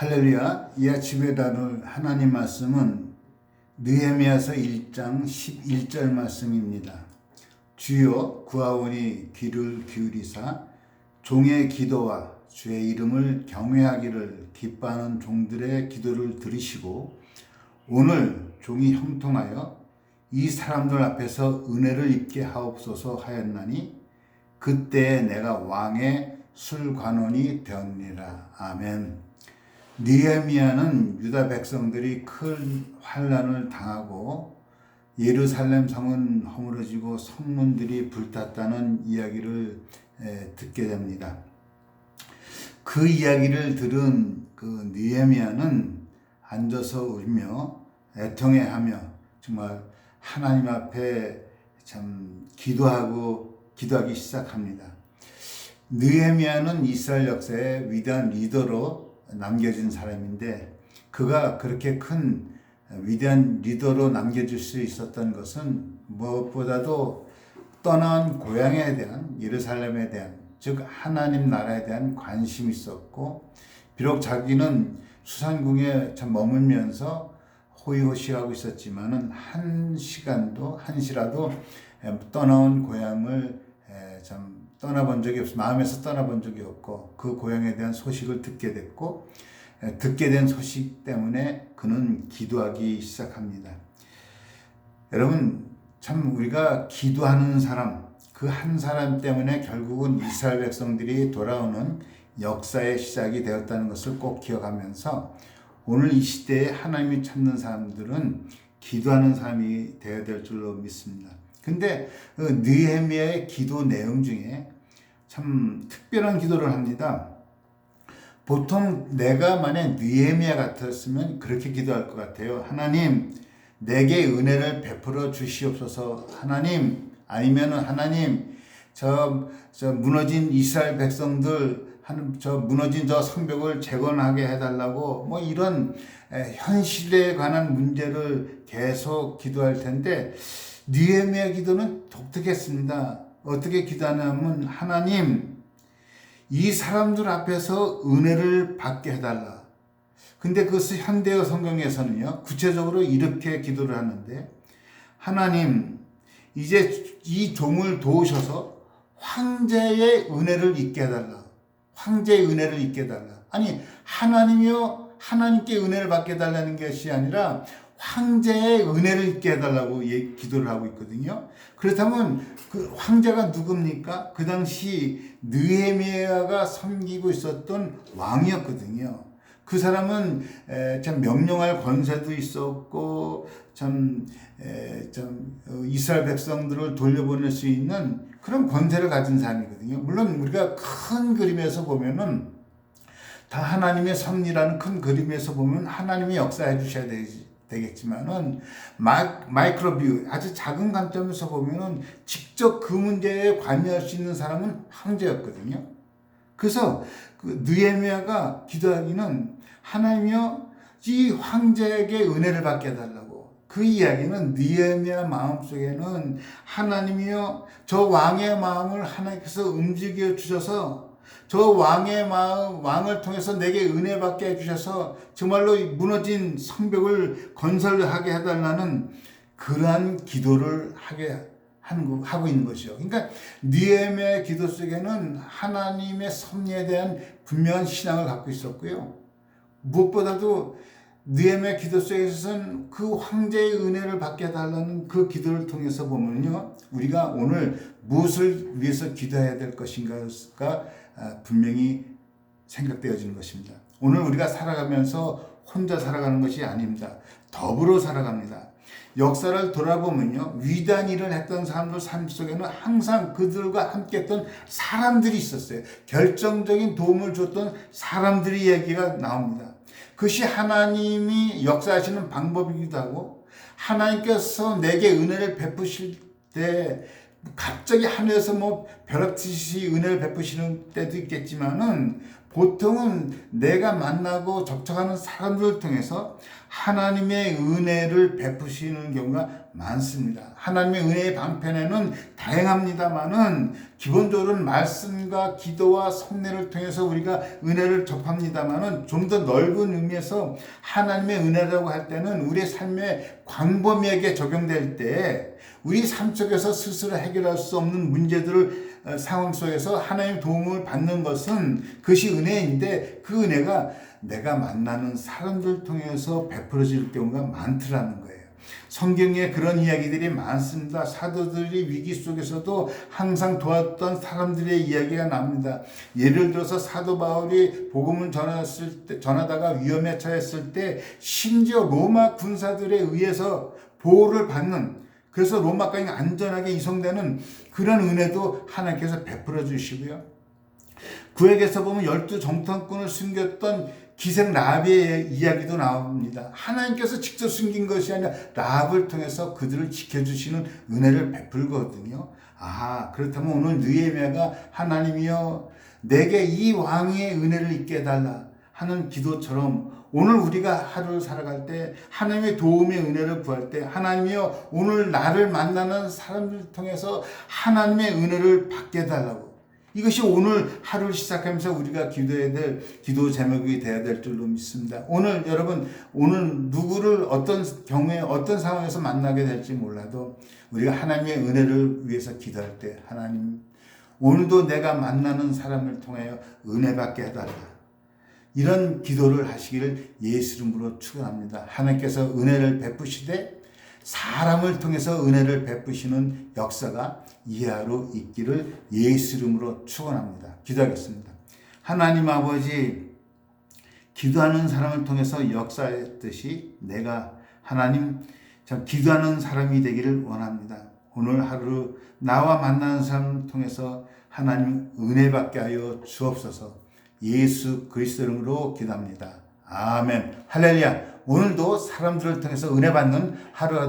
할렐루야. 이 아침에 나눌 하나님 말씀은 느헤미야서 1장 11절 말씀입니다. 주여 구하오니 귀를 기울이사 종의 기도와 주의 이름을 경외하기를 기뻐하는 종들의 기도를 들으시고 오늘 종이 형통하여 이 사람들 앞에서 은혜를 입게 하옵소서 하였나니 그때에 내가 왕의 술관원이 되었느니라. 아멘. 느헤미야는 유다 백성들이 큰 환난을 당하고 예루살렘 성은 허물어지고 성문들이 불탔다는 이야기를 듣게 됩니다. 그 이야기를 들은 그 느헤미야는 앉아서 울며 애통해하며 정말 하나님 앞에 참 기도하기 시작합니다. 느헤미야는 이스라엘 역사의 위대한 리더로 남겨진 사람인데 그가 그렇게 큰 위대한 리더로 남겨질 수 있었던 것은 무엇보다도 떠난 고향에 대한 예루살렘에 대한 즉 하나님 나라에 대한 관심이 있었고 비록 자기는 수산궁에 참 머물면서 호의호식하고 있었지만은 한시라도 떠나온 고향을 참 떠나본 적이 없어 마음에서 떠나본 적이 없고 그 고향에 대한 소식을 듣게 됐고 듣게 된 소식 때문에 그는 기도하기 시작합니다. 여러분 참 우리가 기도하는 사람 그 한 사람 때문에 결국은 이스라엘 백성들이 돌아오는 역사의 시작이 되었다는 것을 꼭 기억하면서 오늘 이 시대에 하나님이 찾는 사람들은 기도하는 사람이 되어야 될 줄로 믿습니다. 근데 느헤미야의 기도 내용 중에 참 특별한 기도를 합니다. 보통 내가 만약 느헤미야 같았으면 그렇게 기도할 것 같아요. 하나님, 내게 은혜를 베풀어 주시옵소서. 하나님, 아니면은 하나님, 저 무너진 이스라엘 백성들, 무너진 저 성벽을 재건하게 해달라고 뭐 이런 현실에 관한 문제를 계속 기도할 텐데 느헤미야 기도는 독특했습니다. 어떻게 기도하냐면 하나님 이 사람들 앞에서 은혜를 받게 해달라. 근데 그것을 현대어 성경에서는요 구체적으로 이렇게 기도를 하는데 하나님 이제 이 종을 도우셔서 황제의 은혜를 잊게 해달라. 황제의 은혜를 잊게 해달라. 아니 하나님이요 하나님께 은혜를 받게 해달라는 것이 아니라 황제의 은혜를 잊게 해달라고 기도를 하고 있거든요. 그렇다면 그 황제가 누굽니까? 그 당시 느헤미야가 섬기고 있었던 왕이었거든요. 그 사람은 참 명령할 권세도 있었고 참 이스라엘 백성들을 돌려보낼 수 있는 그런 권세를 가진 사람이거든요. 물론 우리가 큰 그림에서 보면은 다 하나님의 섭리라는 큰 그림에서 보면 하나님이 역사해 주셔야 되겠지만은 마이크로뷰 아주 작은 관점에서 보면은 직접 그 문제에 관여할 수 있는 사람은 황제였거든요. 그래서 그 느헤미야가 기도하기는 하나님이여 이 황제에게 은혜를 받게 해달라고. 그 이야기는 느헤미야 마음속에는 하나님이여 저 왕의 마음을 하나님께서 움직여 주셔서 저 왕의 마음, 왕을 통해서 내게 은혜 받게 해주셔서 정말로 무너진 성벽을 건설하게 해달라는 그러한 기도를 하고 있는 것이죠. 그러니까 느헤미야의 기도 속에는 하나님의 섭리에 대한 분명한 신앙을 갖고 있었고요. 무엇보다도 느헤미야 기도 속에서는 그 황제의 은혜를 받게 해달라는 그 기도를 통해서 보면요. 우리가 오늘 무엇을 위해서 기도해야 될 것인가가 분명히 생각되어지는 것입니다. 오늘 우리가 살아가면서 혼자 살아가는 것이 아닙니다. 더불어 살아갑니다. 역사를 돌아보면요. 위대한 일을 했던 사람들 삶 속에는 항상 그들과 함께 했던 사람들이 있었어요. 결정적인 도움을 줬던 사람들의 얘기가 나옵니다. 그것이 하나님이 역사하시는 방법이기도 하고 하나님께서 내게 은혜를 베푸실 때 갑자기 하늘에서 뭐 벼락치시 은혜를 베푸시는 때도 있겠지만은 보통은 내가 만나고 접촉하는 사람들을 통해서 하나님의 은혜를 베푸시는 경우가 많습니다. 하나님의 은혜의 방편에는 다양합니다만은 기본적으로는 말씀과 기도와 성례를 통해서 우리가 은혜를 접합니다만은 좀 더 넓은 의미에서 하나님의 은혜라고 할 때는 우리의 삶에 광범위하게 적용될 때 우리 삶 속에서 스스로 해결할 수 없는 문제들을 상황 속에서 하나님의 도움을 받는 것은 그것이 은혜인데 그 은혜가 내가 만나는 사람들 통해서 베풀어질 경우가 많더라는 거예요. 성경에 그런 이야기들이 많습니다. 사도들이 위기 속에서도 항상 도왔던 사람들의 이야기가 납니다. 예를 들어서 사도 바울이 복음을 전하다가 위험에 처했을 때 심지어 로마 군사들에 의해서 보호를 받는, 그래서 로마까지 안전하게 이송되는 그런 은혜도 하나님께서 베풀어 주시고요. 구약에서 보면 12 정탐꾼을 숨겼던 기생 라합의 이야기도 나옵니다. 하나님께서 직접 숨긴 것이 아니라 라합을 통해서 그들을 지켜주시는 은혜를 베풀거든요. 그렇다면 오늘 느헤미야가 하나님이여 내게 이 왕의 은혜를 있게 해달라 하는 기도처럼 오늘 우리가 하루를 살아갈 때 하나님의 도움의 은혜를 구할 때 하나님이여 오늘 나를 만나는 사람들을 통해서 하나님의 은혜를 받게 해달라고, 이것이 오늘 하루를 시작하면서 우리가 기도해야 될 기도 제목이 되어야 될 줄로 믿습니다. 오늘 여러분, 오늘 누구를 어떤 경우에 어떤 상황에서 만나게 될지 몰라도 우리가 하나님의 은혜를 위해서 기도할 때 하나님 오늘도 내가 만나는 사람을 통하여 은혜 받게 해달라, 이런 기도를 하시기를 예수 이름으로 축원합니다. 하나님께서 은혜를 베푸시되 사람을 통해서 은혜를 베푸시는 역사가 이 하루 있기를 예수 이름으로 축원합니다. 기도하겠습니다. 하나님 아버지, 기도하는 사람을 통해서 역사했듯이 내가 하나님 참 기도하는 사람이 되기를 원합니다. 오늘 하루 나와 만나는 사람을 통해서 하나님 은혜 받게 하여 주옵소서. 예수 그리스도 이름으로 기도합니다. 아멘. 할렐루야. 오늘도 사람들을 통해서 은혜 받는 하루가